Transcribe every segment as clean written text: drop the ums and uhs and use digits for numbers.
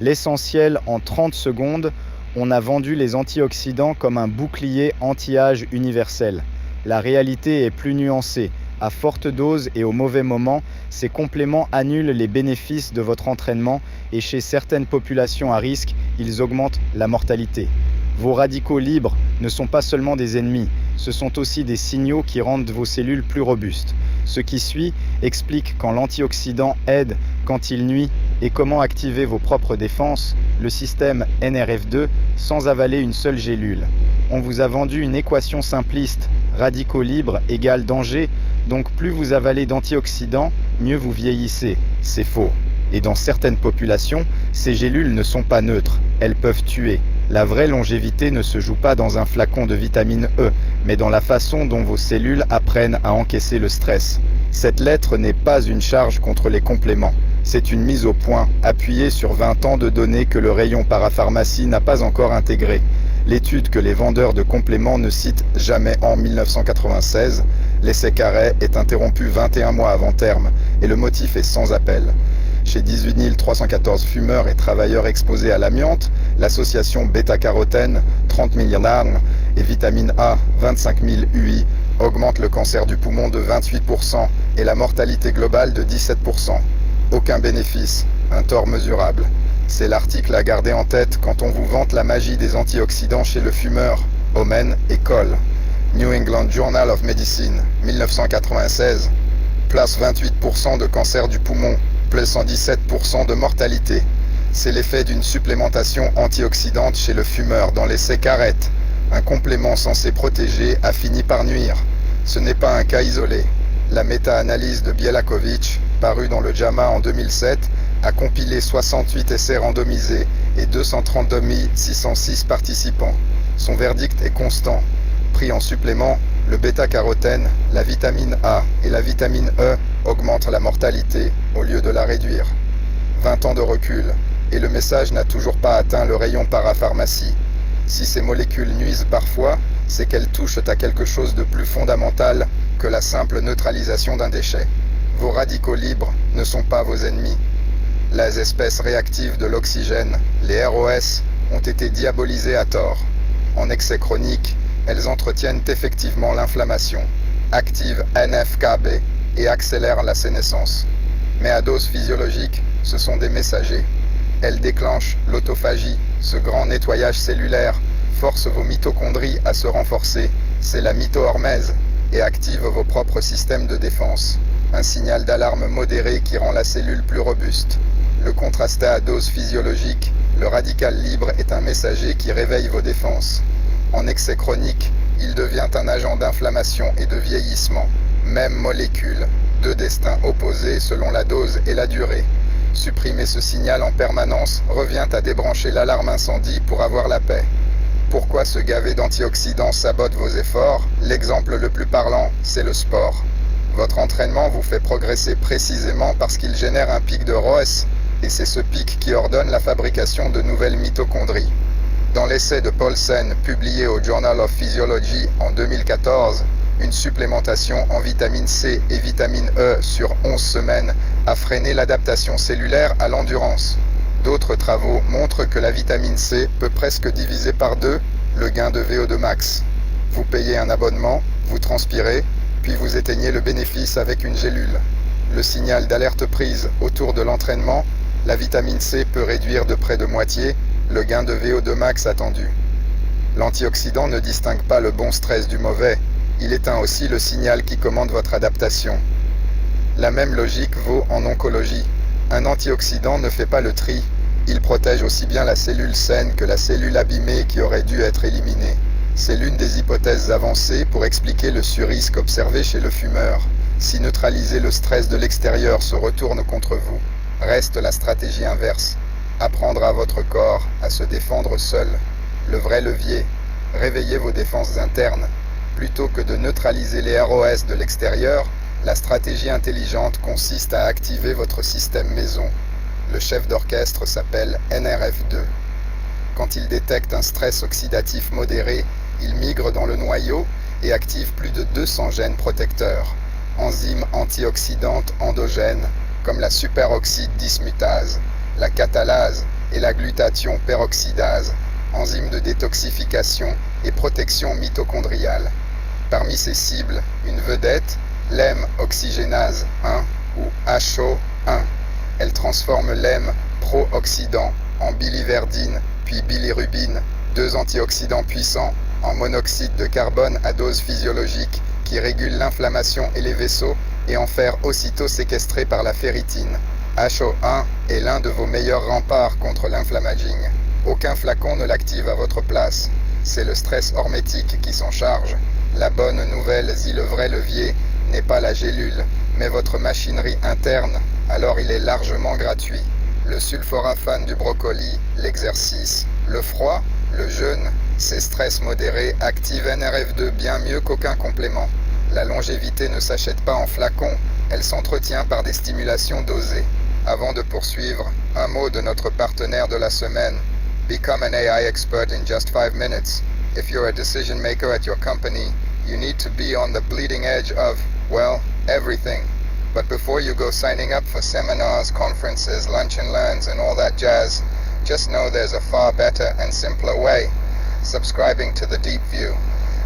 L'essentiel en 30 secondes, on a vendu les antioxydants comme un bouclier anti-âge universel. La réalité est plus nuancée. À forte dose et au mauvais moment, ces compléments annulent les bénéfices de votre entraînement et chez certaines populations à risque, ils augmentent la mortalité. Vos radicaux libres ne sont pas seulement des ennemis, ce sont aussi des signaux qui rendent vos cellules plus robustes. Ce qui suit explique quand l'antioxydant aide, quand il nuit et comment activer vos propres défenses, le système NRF2, sans avaler une seule gélule. On vous a vendu une équation simpliste, radicaux libres égale danger, donc plus vous avalez d'antioxydants, mieux vous vieillissez. C'est faux. Et dans certaines populations, ces gélules ne sont pas neutres, elles peuvent tuer. La vraie longévité ne se joue pas dans un flacon de vitamine E, mais dans la façon dont vos cellules apprennent à encaisser le stress. Cette lettre n'est pas une charge contre les compléments, c'est une mise au point, appuyée sur 20 ans de données que le rayon parapharmacie n'a pas encore intégrées. L'étude que les vendeurs de compléments ne citent jamais en 1996, l'essai Carey est interrompu 21 mois avant terme, et le motif est sans appel. Chez 18 314 fumeurs et travailleurs exposés à l'amiante, l'association bêta-carotène, 30 milliards, et vitamine A, 25 000 UI, augmente le cancer du poumon de 28% et la mortalité globale de 17%. Aucun bénéfice, un tort mesurable. C'est l'article à garder en tête quand on vous vante la magie des antioxydants chez le fumeur, Omen et Cole. New England Journal of Medicine, 1996, place 28% de cancer du poumon, plus 117% de mortalité. C'est l'effet d'une supplémentation antioxydante chez le fumeur dans l'essai Carey. Un complément censé protéger a fini par nuire. Ce n'est pas un cas isolé. La méta-analyse de Bielakovic, parue dans le JAMA en 2007, a compilé 68 essais randomisés et 232 606 participants. Son verdict est constant. Pris en supplément, le bêta-carotène, la vitamine A et la vitamine E augmentent la mortalité au lieu de la réduire. 20 ans de recul, et le message n'a toujours pas atteint le rayon parapharmacie. Si ces molécules nuisent parfois, c'est qu'elles touchent à quelque chose de plus fondamental que la simple neutralisation d'un déchet. Vos radicaux libres ne sont pas vos ennemis. Les espèces réactives de l'oxygène, les ROS, ont été diabolisées à tort. En excès chronique, elles entretiennent effectivement l'inflammation, activent NF-κB et accélèrent la sénescence. Mais à dose physiologique, ce sont des messagers. Elles déclenchent l'autophagie, ce grand nettoyage cellulaire, force vos mitochondries à se renforcer, c'est la mitohormèse, et active vos propres systèmes de défense. Un signal d'alarme modéré qui rend la cellule plus robuste. Le contrasté à dose physiologique, le radical libre est un messager qui réveille vos défenses. En excès chronique, il devient un agent d'inflammation et de vieillissement. Même molécule, deux destins opposés selon la dose et la durée. Supprimer ce signal en permanence revient à débrancher l'alarme incendie pour avoir la paix. Pourquoi se gaver d'antioxydants sabote vos efforts? L'exemple le plus parlant, c'est le sport. Votre entraînement vous fait progresser précisément parce qu'il génère un pic de ROS, et c'est ce pic qui ordonne la fabrication de nouvelles mitochondries. Dans l'essai de Paulsen, publié au Journal of Physiology en 2014, une supplémentation en vitamine C et vitamine E sur 11 semaines a freiné l'adaptation cellulaire à l'endurance. D'autres travaux montrent que la vitamine C peut presque diviser par 2 le gain de VO2 max. Vous payez un abonnement, vous transpirez, puis vous éteignez le bénéfice avec une gélule. Le signal d'alerte prise autour de l'entraînement, la vitamine C peut réduire de près de moitié le gain de VO2 max attendu. L'antioxydant ne distingue pas le bon stress du mauvais, il éteint aussi le signal qui commande votre adaptation. La même logique vaut en oncologie. Un antioxydant ne fait pas le tri, il protège aussi bien la cellule saine que la cellule abîmée qui aurait dû être éliminée. C'est l'une des hypothèses avancées pour expliquer le surrisque observé chez le fumeur. Si neutraliser le stress de l'extérieur se retourne contre vous, reste la stratégie inverse. Apprendre à votre corps à se défendre seul. Le vrai levier, réveillez vos défenses internes. Plutôt que de neutraliser les ROS de l'extérieur, la stratégie intelligente consiste à activer votre système maison. Le chef d'orchestre s'appelle NRF2. Quand il détecte un stress oxydatif modéré, il migre dans le noyau et active plus de 200 gènes protecteurs, enzymes antioxydantes endogènes comme la superoxyde dismutase, la catalase et la glutathion peroxydase, enzyme de détoxification et protection mitochondriale. Parmi ces cibles, une vedette, l'hème oxygénase 1 ou HO1. Elle transforme l'hème pro-oxydant en biliverdine puis bilirubine, deux antioxydants puissants en monoxyde de carbone à dose physiologique qui régule l'inflammation et les vaisseaux et en faire aussitôt séquestré par la ferritine. HO1 est l'un de vos meilleurs remparts contre l'inflammaging. Aucun flacon ne l'active à votre place. C'est le stress hormétique qui s'en charge. La bonne nouvelle, si le vrai levier n'est pas la gélule, mais votre machinerie interne, alors il est largement gratuit. Le sulforaphane du brocoli, l'exercice, le froid, le jeûne, ces stress modérés activent NRF2 bien mieux qu'aucun complément. La longévité ne s'achète pas en flacon, elle s'entretient par des stimulations dosées. Avant de poursuivre, un mot de notre partenaire de la semaine. Become an AI expert in just 5 minutes. If you're a decision maker at your company, you need to be on the bleeding edge of, well, everything. But before you go signing up for seminars, conferences, lunch and learns and all that jazz, just know there's a far better and simpler way. Subscribing to The Deep View.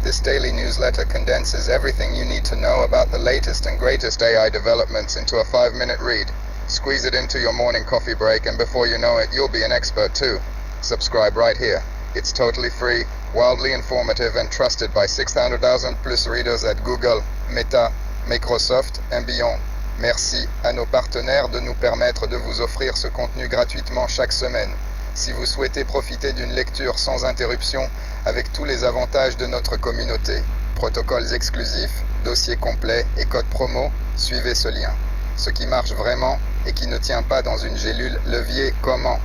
This daily newsletter condenses everything you need to know about the latest and greatest AI developments into a 5-minute read. Squeeze it into your morning coffee break and before you know it, you'll be an expert too. Subscribe right here. It's totally free, wildly informative and trusted by 600,000 plus readers at Google, Meta, Microsoft and beyond. Merci à nos partenaires de nous permettre de vous offrir ce contenu gratuitement chaque semaine. Si vous souhaitez profiter d'une lecture sans interruption avec tous les avantages de notre communauté, protocoles exclusifs, dossiers complets et codes promo, suivez ce lien. Ce qui marche vraiment et qui ne tient pas dans une gélule levier comment?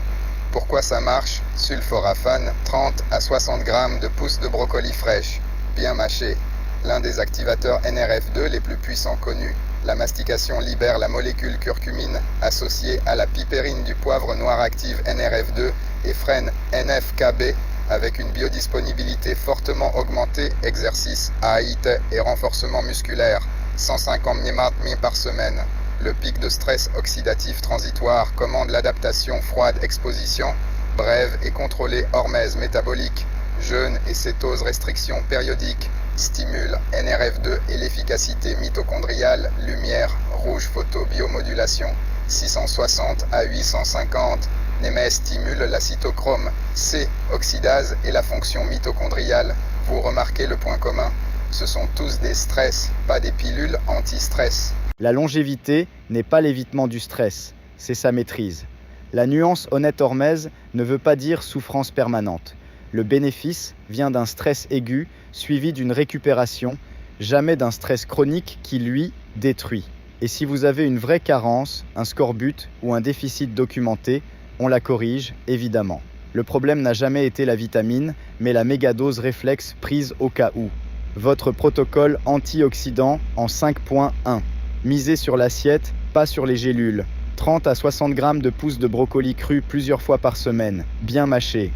Pourquoi ça marche? Sulforaphane, 30 à 60 grammes de pousses de brocoli fraîches, bien mâchées. L'un des activateurs NRF2 les plus puissants connus. La mastication libère la molécule curcumine associée à la pipérine du poivre noir active NRF2 et freine NF-κB avec une biodisponibilité fortement augmentée, exercice, AIT et renforcement musculaire, 150 mg par semaine. Le pic de stress oxydatif transitoire commande l'adaptation froide-exposition, brève et contrôlée hormèse métabolique, jeûne et cétose restriction périodique, stimule NRF2 et l'efficacité mitochondriale, lumière, rouge photo biomodulation, 660 à 850, Nemes stimule la cytochrome C, oxydase et la fonction mitochondriale. Vous remarquez le point commun? Ce sont tous des stress, pas des pilules anti-stress. La longévité n'est pas l'évitement du stress, c'est sa maîtrise. La nuance honnête hormèse ne veut pas dire souffrance permanente. Le bénéfice vient d'un stress aigu suivi d'une récupération, jamais d'un stress chronique qui, lui, détruit. Et si vous avez une vraie carence, un scorbut ou un déficit documenté, on la corrige, évidemment. Le problème n'a jamais été la vitamine, mais la mégadose réflexe prise au cas où. Votre protocole antioxydant en 5.1. Misez sur l'assiette, pas sur les gélules. 30 à 60 grammes de pousses de brocoli cru plusieurs fois par semaine, bien mâchées.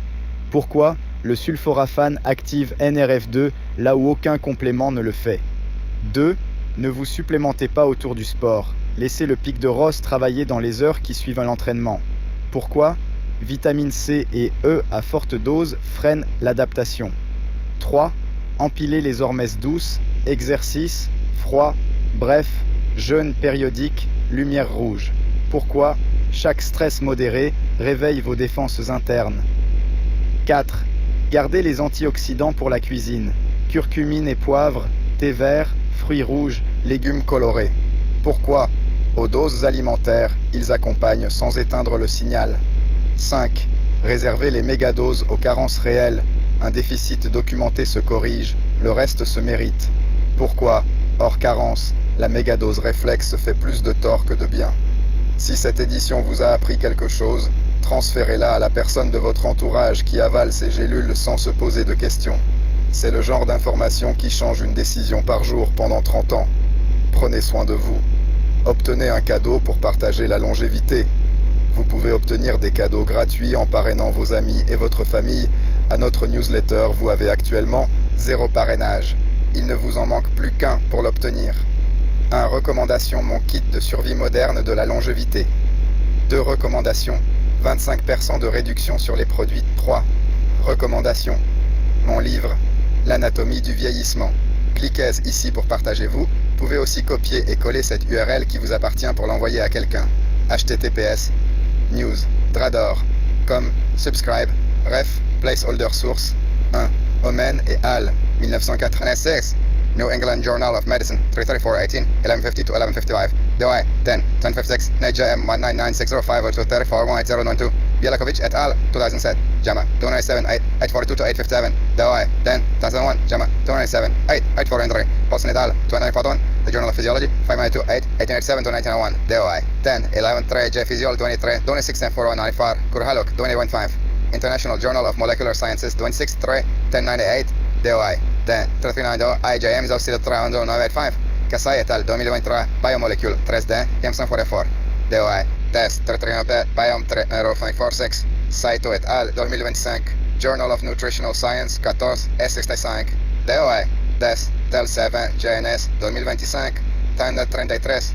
Pourquoi? Le sulforaphane active NRF2 là où aucun complément ne le fait. 2. Ne vous supplémentez pas autour du sport. Laissez le pic de Ross travailler dans les heures qui suivent l'entraînement. Pourquoi? Vitamine C et E à forte dose freinent l'adaptation. 3. Empilez les hormèses douces, exercice, froid, bref, jeûne périodique, lumière rouge. Pourquoi? Chaque stress modéré réveille vos défenses internes. 4. Gardez les antioxydants pour la cuisine. Curcumine et poivre, thé vert, fruits rouges, légumes colorés. Pourquoi? Aux doses alimentaires, ils accompagnent sans éteindre le signal. 5. Réservez les mégadoses aux carences réelles. Un déficit documenté se corrige, le reste se mérite. Pourquoi? Hors carence, la mégadose réflexe fait plus de tort que de bien. Si cette édition vous a appris quelque chose, transférez-la à la personne de votre entourage qui avale ces gélules sans se poser de questions. C'est le genre d'information qui change une décision par jour pendant 30 ans. Prenez soin de vous. Obtenez un cadeau pour partager la longévité. Vous pouvez obtenir des cadeaux gratuits en parrainant vos amis et votre famille. À notre newsletter, vous avez actuellement 0 parrainage. Il ne vous en manque plus qu'un pour l'obtenir. 1. Recommandation, mon kit de survie moderne de la longévité. 2. Recommandation, 25% de réduction sur les produits. 3. Recommandations. Mon livre, L'anatomie du vieillissement. Cliquez ici pour partager. Vous pouvez aussi copier et coller cette URL qui vous appartient pour l'envoyer à quelqu'un. https news Drador com subscribe ref placeholder source 1 Omen et al 1986 New England Journal of Medicine 334-18 1150 to 1155 DOI 10 1056 NJM 19960502418018092 Bielakovic et al 2007 JAMA 297 842 to 857 DOI 10 2001 JAMA 297 88403 Paulson et al 2914 The Journal of Physiology 592 1887 to 1901 DOI 10 113 J Physiol 23 26 Kurhaluk 215 International Journal of Molecular Sciences 26 3 1098 DOI 10 339 IJM Isostil 3985 Kasai et al 2023 Biomolecule 13D M144 DOI Test 339 Biom 546 Saito et al 2025 Journal of Nutritional Science 14 S65 DOI Test Tel 7 JNS 2025 Tanda 33